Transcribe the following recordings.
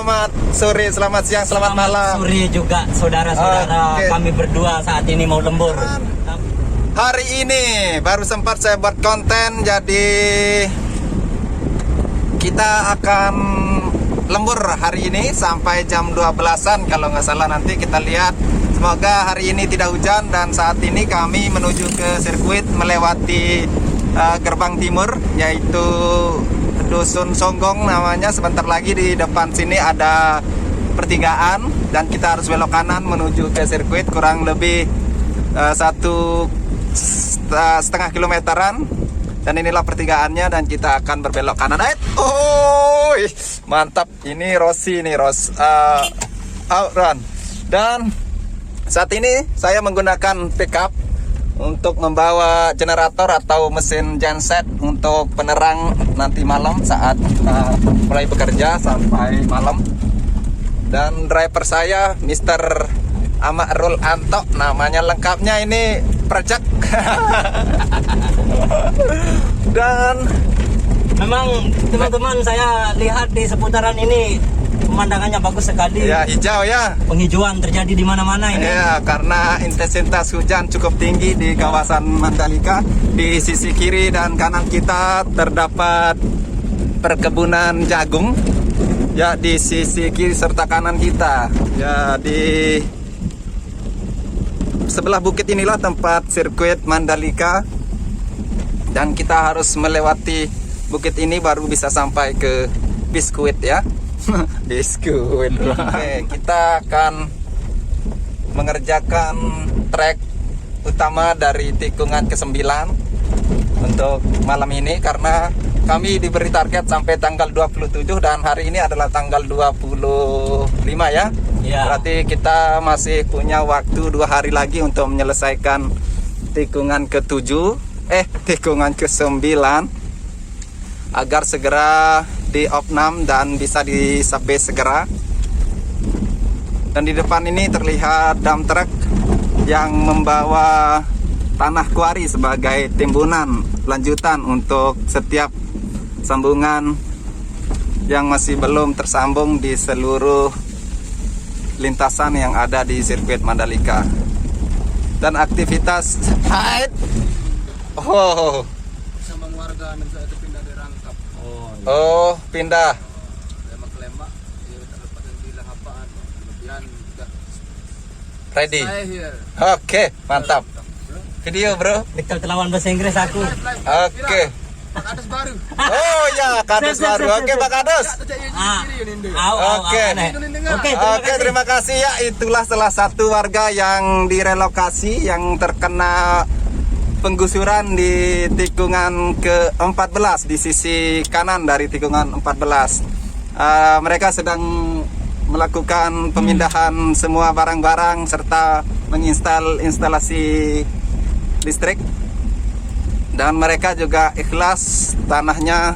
selamat sore, selamat siang, selamat malam. Sore juga saudara-saudara, kami berdua saat ini mau lembur. Hari ini baru sempat saya buat konten, jadi kita akan lembur hari ini sampai jam 12-an kalau nggak salah, nanti kita lihat. Semoga hari ini tidak hujan. Dan saat ini kami menuju ke sirkuit melewati gerbang timur, yaitu Dusun Songgong namanya. Sebentar lagi di depan sini ada pertigaan dan kita harus belok kanan menuju ke sirkuit, kurang lebih 1,5 kilometeran. Dan inilah pertigaannya dan kita akan berbelok kanan. Oh, mantap. Ini Rossi nih, Outrun. Dan saat ini saya menggunakan pickup untuk membawa generator atau mesin genset untuk penerang nanti malam saat mulai bekerja sampai malam. Dan driver saya Mr. Amarul Anto, namanya lengkapnya ini Project. Dan memang teman-teman, saya lihat di seputaran ini pemandangannya bagus sekali. Ya, hijau ya. Penghijauan terjadi di mana-mana ini. Ya, karena intensitas hujan cukup tinggi di kawasan Mandalika. Di sisi kiri dan kanan kita terdapat perkebunan jagung. Ya, di sisi kiri serta kanan kita. Ya, di sebelah bukit inilah tempat sirkuit Mandalika. Dan kita harus melewati bukit ini baru bisa sampai ke biskuit ya. Biskuit. Oke, kita akan mengerjakan trek utama dari tikungan ke-9 untuk malam ini, karena kami diberi target sampai tanggal 27 dan hari ini adalah tanggal 25 ya. Berarti kita masih punya waktu 2 hari lagi untuk menyelesaikan tikungan ke-7 tikungan ke-9 agar segera di opnam dan bisa disabe segera. Dan di depan ini terlihat dump truck yang membawa tanah kuari sebagai timbunan lanjutan untuk setiap sambungan yang masih belum tersambung di seluruh lintasan yang ada di sirkuit Mandalika. Dan aktivitas pindah. Ready. Oke, mantap. Video, bro. Dekat lawan bahasa Inggris aku. Oke. Oh ya, Kades baru. Oke, Pak Kades. Oke, terima kasih ya. Itulah salah satu warga yang direlokasi yang terkena penggusuran di tikungan ke-14 di sisi kanan dari tikungan 14. Mereka sedang melakukan pemindahan semua barang-barang serta menginstal instalasi listrik. Dan mereka juga ikhlas tanahnya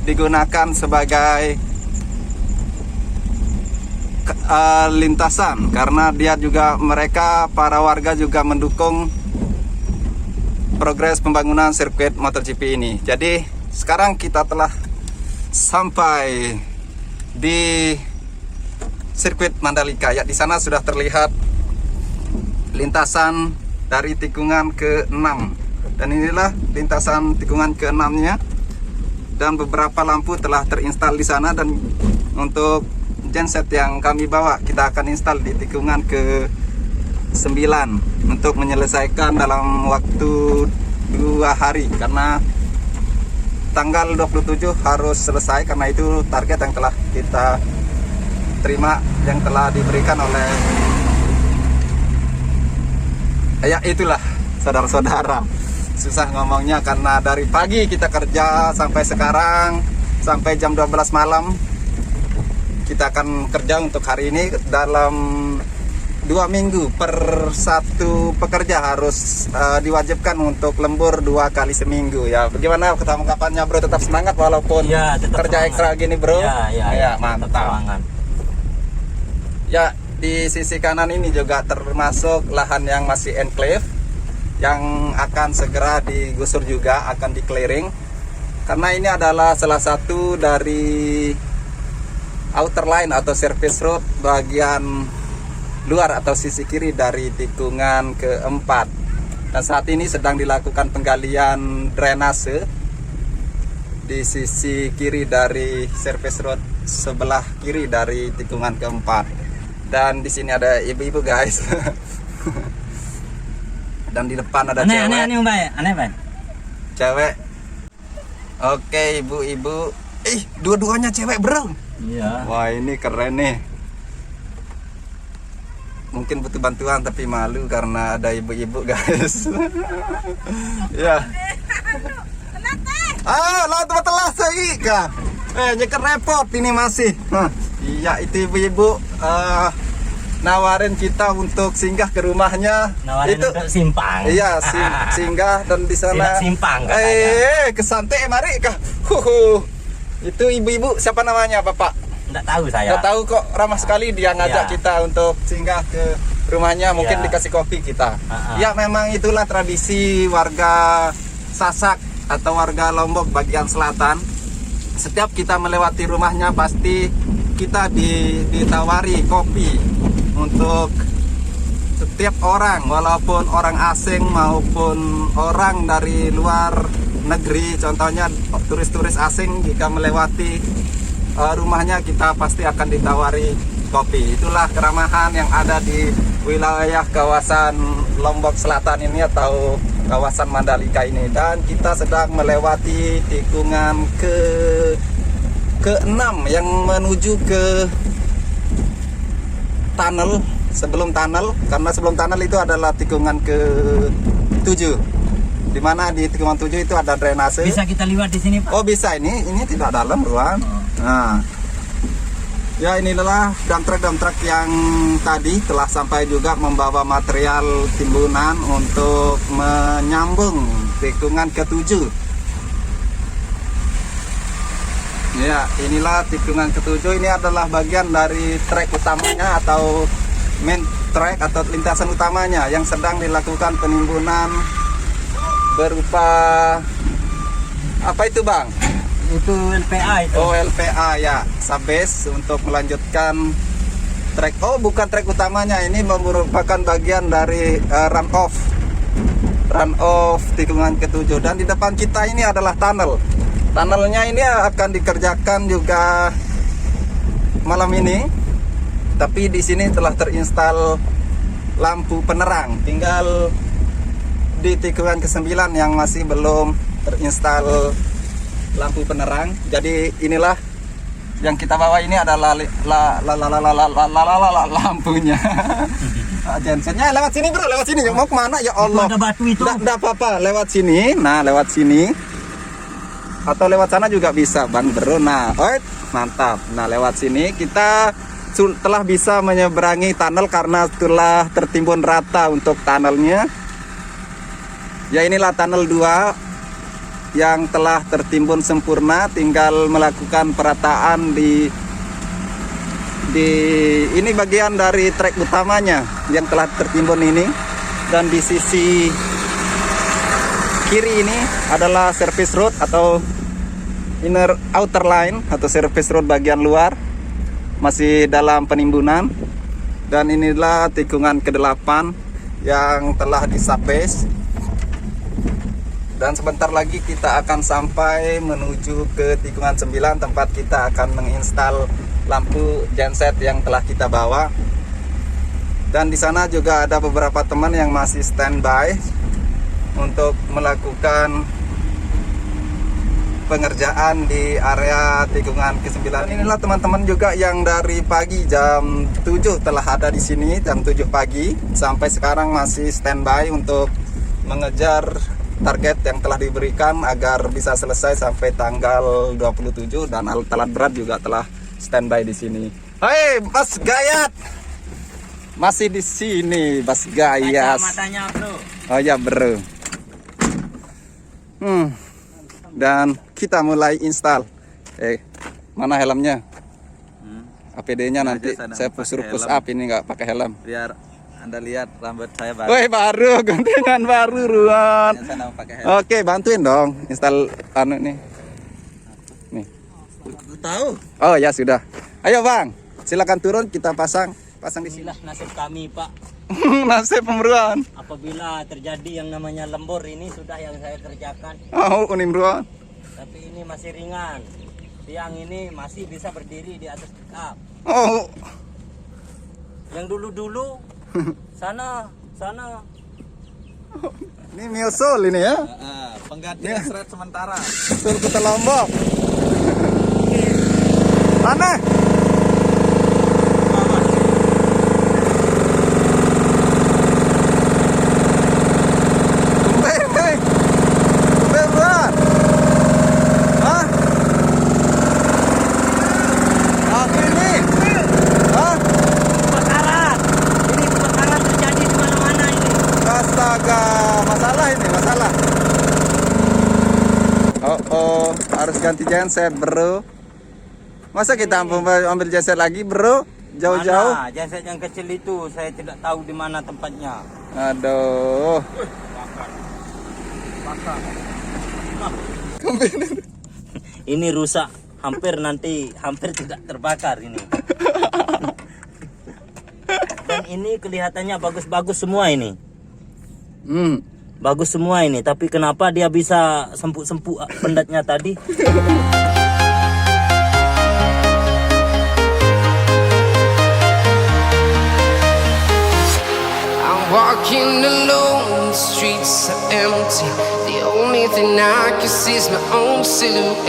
digunakan sebagai lintasan, karena mereka para warga juga mendukung progres pembangunan sirkuit MotoGP ini. Jadi sekarang kita telah sampai di sirkuit Mandalika ya. Di sana sudah terlihat lintasan dari tikungan ke-6. Dan inilah lintasan tikungan ke-6-nya. Dan beberapa lampu telah terinstal di sana, dan untuk genset yang kami bawa kita akan install di tikungan ke-9 untuk menyelesaikan dalam waktu 2 hari, karena tanggal 27 harus selesai, karena itu target yang telah kita terima, yang telah diberikan oleh ya itulah saudara-saudara. Susah ngomongnya karena dari pagi kita kerja sampai sekarang, sampai jam 12 malam. Kita akan kerja untuk hari ini dalam 2 minggu. Per satu pekerja harus diwajibkan untuk lembur 2 kali seminggu ya. Bagaimana ketangkapannya, bro? Tetap semangat walaupun ya, tetap kerja semangat. Ekstra gini, bro. Ya, mantap. Ya, di sisi kanan ini juga termasuk lahan yang masih enclave, yang akan segera digusur juga, akan di clearing, karena ini adalah salah satu dari outer line atau service road bagian luar atau sisi kiri dari tikungan keempat. Dan saat ini sedang dilakukan penggalian drainase di sisi kiri dari service road sebelah kiri dari tikungan keempat. Dan di sini ada ibu-ibu guys. Dan di depan ada cewek. Aneh Mbak, aneh Mbak. Cewek. Oke, ibu-ibu. Dua-duanya cewek, bro. Iya. Wah, ini keren nih. Mungkin butuh bantuan tapi malu karena ada ibu-ibu, guys. Ya. Lah telah sih, Kak. Nyeker repot ini masih. Iya, itu ibu-ibu nawarin kita untuk singgah ke rumahnya. Nawarin itu untuk simpang. Iya, singgah dan di sana. Simpang. Kesantai mari Kak. Itu ibu-ibu siapa namanya, Bapak? Enggak tahu saya. Enggak tahu kok, ramah sekali dia ngajak kita untuk singgah ke rumahnya, mungkin dikasih kopi kita. Ya, memang itulah tradisi warga Sasak atau warga Lombok bagian selatan. Setiap kita melewati rumahnya pasti kita ditawari kopi untuk setiap orang, walaupun orang asing maupun orang dari luar negeri. Contohnya turis-turis asing, jika melewati rumahnya kita pasti akan ditawari kopi. Itulah keramahan yang ada di wilayah kawasan Lombok Selatan ini atau kawasan Mandalika ini. Dan kita sedang melewati tikungan ke-6 yang menuju ke tunnel. Sebelum tunnel, karena sebelum tunnel itu adalah tikungan ke-7, dimana di tikungan 7 itu ada drainase. Bisa kita lewat di sini, Pak? Oh bisa, ini tidak dalam ruang. Nah, ya inilah dump truck yang tadi telah sampai juga membawa material timbunan untuk menyambung tikungan ke-7. Ya, inilah tikungan ke-7. Ini adalah bagian dari trek utamanya atau main track atau lintasan utamanya yang sedang dilakukan penimbunan berupa apa itu, Bang? Itu LPA itu. Oh, LPA ya, subbase untuk melanjutkan trek. Oh, bukan trek utamanya, ini merupakan bagian dari run off tikungan ke-7. Dan di depan kita ini adalah tunnel. Tunnelnya ini akan dikerjakan juga malam ini. Tapi di sini telah terinstal lampu penerang. Tinggal di tikungan ke-9 yang masih belum terinstal lampu penerang. Jadi inilah yang kita bawa ini adalah lampunya. Jensennya lewat sini, bro, lewat sini. Mau kemana ya Allah? Itu ada batu itu. Nggak apa-apa, lewat sini. Nah, lewat sini. Atau lewat sana juga bisa, Bang Bro. Nah, mantap. Nah, lewat sini kita telah bisa menyeberangi tunnel karena telah tertimbun rata untuk tunnelnya. Ya, inilah tunnel 2 yang telah tertimbun sempurna, tinggal melakukan perataan di ini bagian dari trek utamanya yang telah tertimbun ini. Dan di sisi kiri ini adalah service road atau outer line atau service road bagian luar, masih dalam penimbunan. Dan inilah tikungan ke-8 yang telah disubbase. Dan sebentar lagi kita akan sampai menuju ke tikungan 9 tempat kita akan menginstal lampu genset yang telah kita bawa. Dan di sana juga ada beberapa teman yang masih standby untuk melakukan pengerjaan di area tikungan ke-9. Inilah teman-teman juga yang dari pagi jam 7 telah ada di sini, jam 7 pagi sampai sekarang masih standby untuk mengejar target yang telah diberikan agar bisa selesai sampai tanggal 27. Dan alat berat juga telah standby di sini. Hei, Mas Gayat. Masih di sini, Mas Gayas. Matanya, Bro. Oh ya, Bro. Dan kita mulai install. Mana helmnya? APD-nya nanti saya suruh push up, ini nggak pakai helm. Biar Anda lihat rambut saya baru. Woi, baru gantengan baru Ruan. Saya pakai helm. Oke, bantuin dong install anu nih. Nih. Tahu. Oh ya sudah. Ayo bang, silakan turun kita pasang di sini. Inilah nasib kami Pak. Nasib pemberuan. Apabila terjadi yang namanya lembur ini sudah yang saya kerjakan. Oh, unimruan. Tapi ini masih ringan. Tiang ini masih bisa berdiri di atas pickup. Oh, Yang dulu-dulu sana. ini miosol ini ya. Penggantian serat sementara. Suruh kita Lombok. Mana? Kebakaran. Ini kebakaran terjadi di mana-mana ini. Astaga, masalah. Oh, harus ganti genset, bro. Masa kita ambil genset lagi, bro? Jauh-jauh. Mana? Genset yang kecil itu saya tidak tahu di mana tempatnya. Aduh. Ini rusak. Hampir tidak terbakar ini. Dan ini kelihatannya bagus-bagus semua ini. Bagus semua ini, tapi kenapa dia bisa sempuk-sempuk pendatnya tadi? I'm walking alone, the streets are empty. The only thing I can see is my own silhouette.